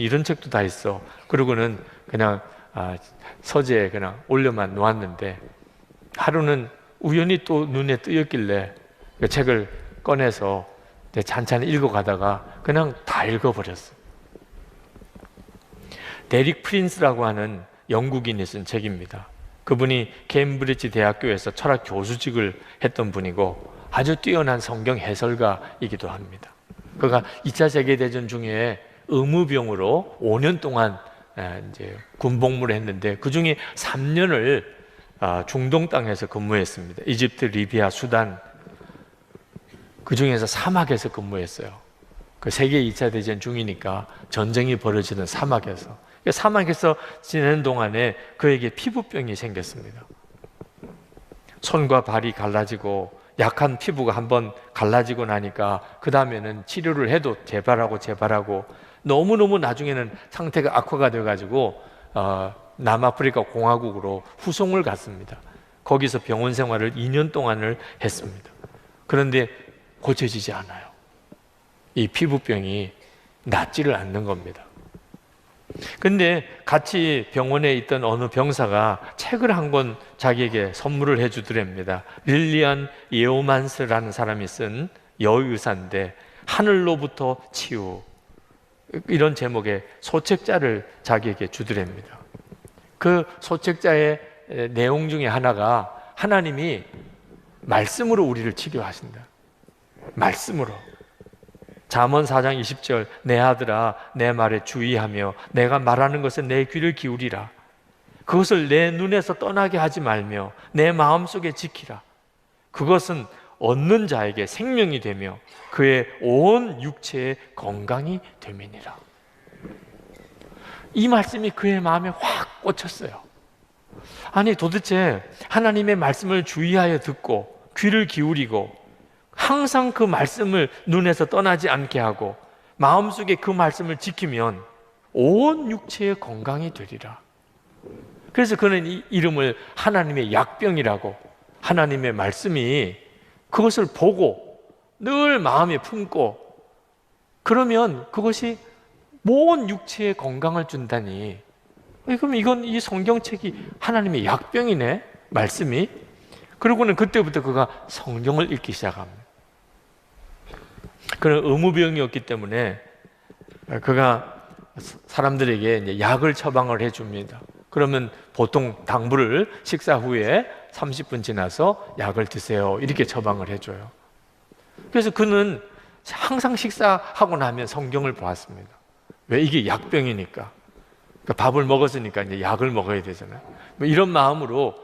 이런 책도 다 있어. 그러고는 그냥 서재에 그냥 올려만 놓았는데 하루는 우연히 또 눈에 띄었길래 그 책을 꺼내서 찬찬히 읽어가다가 그냥 다 읽어버렸어. 데릭 프린스라고 하는 영국인이 쓴 책입니다. 그분이 케임브리지 대학교에서 철학 교수직을 했던 분이고 아주 뛰어난 성경 해설가이기도 합니다. 그가 2차 세계대전 중에 의무병으로 5년 동안 이제 군복무를 했는데 그 중에 3년을 중동 땅에서 근무했습니다. 이집트, 리비아, 수단, 그 중에서 사막에서 근무했어요. 그 세계 2차 대전 중이니까 전쟁이 벌어지는 사막에서. 사막에서 지내는 동안에 그에게 피부병이 생겼습니다. 손과 발이 갈라지고 약한 피부가 한번 갈라지고 나니까 그 다음에는 치료를 해도 재발하고 너무너무 나중에는 상태가 악화가 돼가지고 남아프리카 공화국으로 후송을 갔습니다. 거기서 병원 생활을 2년 동안을 했습니다. 그런데 고쳐지지 않아요. 이 피부병이 낫지를 않는 겁니다. 근데 같이 병원에 있던 어느 병사가 책을 한 권 자기에게 선물을 해주더랍니다. 릴리안 예오만스라는 사람이 쓴 여의사인데 하늘로부터 치유, 이런 제목의 소책자를 자기에게 주더랍니다. 그 소책자의 내용 중에 하나가 하나님이 말씀으로 우리를 치료하신다. 말씀으로. 잠언 4장 20절, 내 아들아 내 말에 주의하며 내가 말하는 것에 내 귀를 기울이라. 그것을 내 눈에서 떠나게 하지 말며 내 마음속에 지키라. 그것은 얻는 자에게 생명이 되며 그의 온 육체의 건강이 됨이니라. 이 말씀이 그의 마음에 확 꽂혔어요. 아니 도대체 하나님의 말씀을 주의하여 듣고 귀를 기울이고 항상 그 말씀을 눈에서 떠나지 않게 하고 마음속에 그 말씀을 지키면 온 육체의 건강이 되리라. 그래서 그는 이 이름을 하나님의 약병이라고, 하나님의 말씀이 그것을 보고 늘 마음에 품고 그러면 그것이 모든 육체의 건강을 준다니, 그럼 이건 이 성경책이 하나님의 약병이네, 말씀이. 그러고는 그때부터 그가 성경을 읽기 시작합니다. 그는 의무병이었기 때문에 그가 사람들에게 이제 약을 처방을 해줍니다. 그러면 보통 당부를 식사 후에 30분 지나서 약을 드세요, 이렇게 처방을 해줘요. 그래서 그는 항상 식사하고 나면 성경을 보았습니다. 왜? 이게 약병이니까. 그러니까 밥을 먹었으니까 이제 약을 먹어야 되잖아요. 뭐 이런 마음으로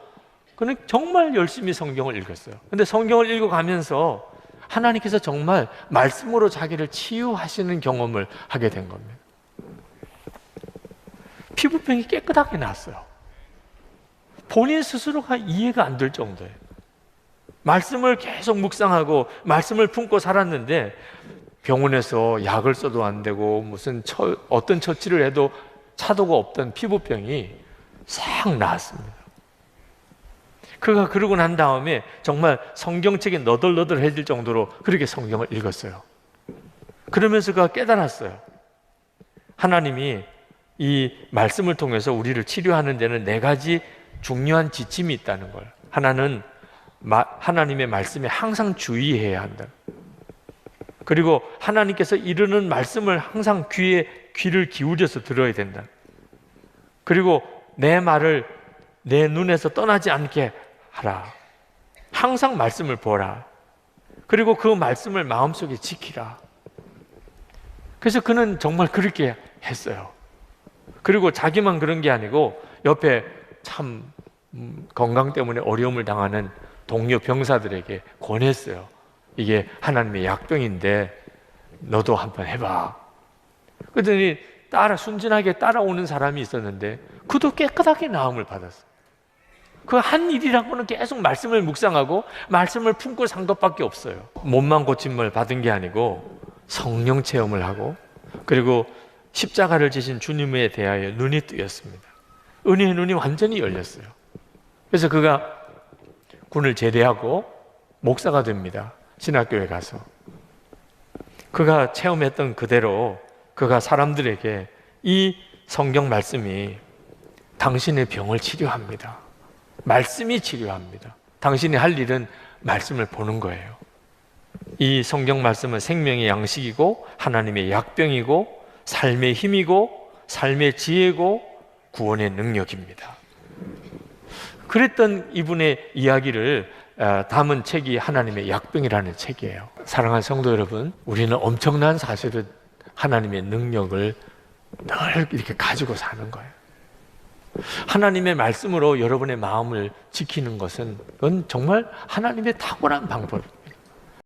그는 정말 열심히 성경을 읽었어요. 근데 성경을 읽어가면서 하나님께서 정말 말씀으로 자기를 치유하시는 경험을 하게 된 겁니다. 피부병이 깨끗하게 나았어요. 본인 스스로가 이해가 안 될 정도예요. 말씀을 계속 묵상하고 말씀을 품고 살았는데 병원에서 약을 써도 안 되고 무슨 어떤 처치를 해도 차도가 없던 피부병이 싹 나았습니다. 그가 그러고 난 다음에 정말 성경책이 너덜너덜해질 정도로 그렇게 성경을 읽었어요. 그러면서 그가 깨달았어요. 하나님이 이 말씀을 통해서 우리를 치료하는 데는 4가지 중요한 지침이 있다는 걸. 하나는 하나님의 말씀에 항상 주의해야 한다. 그리고 하나님께서 이르는 말씀을 항상 귀를 기울여서 들어야 된다. 그리고 내 말을 내 눈에서 떠나지 않게 하라. 항상 말씀을 보라. 그리고 그 말씀을 마음속에 지키라. 그래서 그는 정말 그렇게 했어요. 그리고 자기만 그런 게 아니고 옆에 참 건강 때문에 어려움을 당하는 동료 병사들에게 권했어요. 이게 하나님의 약병인데 너도 한번 해봐. 그랬더니 순진하게 따라오는 사람이 있었는데 그도 깨끗하게 나음을 받았어요. 그 한 일이라고는 계속 말씀을 묵상하고 말씀을 품고 산 것밖에 없어요. 몸만 고침을 받은 게 아니고 성령 체험을 하고 그리고 십자가를 지신 주님에 대하여 눈이 뜨였습니다. 은혜의 눈이 완전히 열렸어요. 그래서 그가 군을 제대하고 목사가 됩니다. 신학교에 가서 그가 체험했던 그대로 그가 사람들에게 이 성경 말씀이 당신의 병을 치료합니다. 말씀이 치료합니다. 당신이 할 일은 말씀을 보는 거예요. 이 성경 말씀은 생명의 양식이고 하나님의 약병이고 삶의 힘이고 삶의 지혜고 구원의 능력입니다. 그랬던 이분의 이야기를 담은 책이 하나님의 약병이라는 책이에요. 사랑하는 성도 여러분, 우리는 엄청난 사실은 하나님의 능력을 늘 이렇게 가지고 사는 거예요. 하나님의 말씀으로 여러분의 마음을 지키는 것은 그건 정말 하나님의 탁월한 방법.